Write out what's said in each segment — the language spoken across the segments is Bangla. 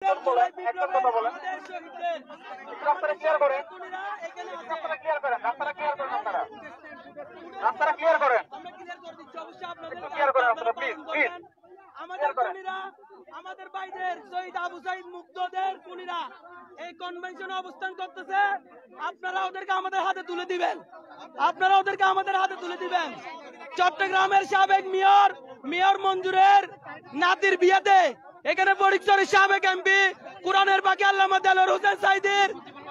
কথা বলেন, রাস্তাটা ক্লিয়ার করেন, রাস্তাটা ক্লিয়ার করেন, রাস্তাটা ক্লিয়ার করেন, আপনারা রাস্তাটা ক্লিয়ার করেন, ক্লিয়ার করেন রাস্তাটা, প্লিজ প্লিজ। আমাদের খুনিরা, আমাদের ভাইদের শহীদ আবু সাইদ মুগ্ধদের খুনিরা এই কনভেনশনে অবস্থান করতেছে। আপনারা ওদেরকে আমাদের হাতে তুলে দিবেন, আপনারা ওদেরকে আমাদের হাতে তুলে দিবেন। চট্টগ্রামের সাবেক মেয়র মঞ্জুরের নাতির বিয়েতে এখানে ফটিকছড়ির সাবেক এমপি কোরআনের বাকি আল্লামা দেলোয়ার হোসেন সাইদির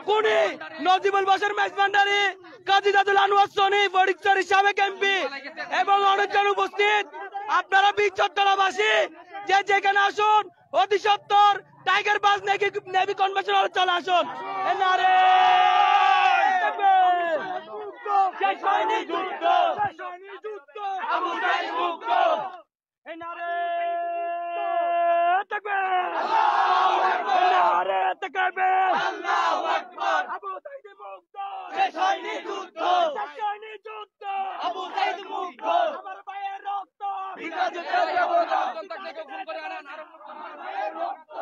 খুনি নজিবুল বশর মেজবান্ডারি কাজী দাদুল আনোয়ার সনি ফটিকছড়ির সাবেক এমপি এবং অনেকজন উপস্থিত। আপনারা বীর চট্টগ্রামবাসী যে যেখানে আসুন, অতি সত্বর টাইগার বাস নেভি কনভেনশন হলে চলে আসুন। নারে আবু সাইদ মুগ্ধ, নারে তাকবীর, নারে তাকবীর, আল্লাহু আকবার। আবু সাইদ মুগ্ধ, শেষ হয়নি যুদ্ধ, শেষ হয়নি যুদ্ধ। আবু সাইদ মুগ্ধ, আমার ভাইয়ের রক্ত ভিক্ষা দিতে দেব না। কন্টাক্টকে ফোন করে আনেন, আর আমার ভাইয়ের রক্ত।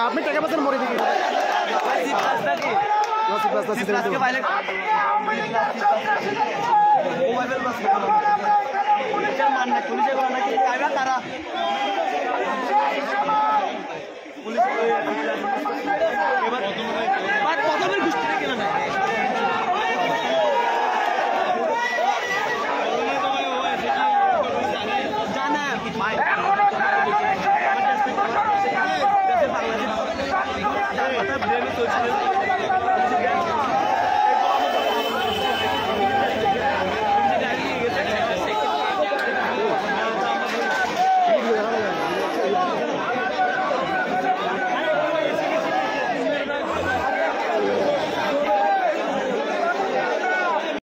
আপনি টাকা পাচ্ছেন মরে দিকে প্রথমের ঘুষ থেকে গেল না।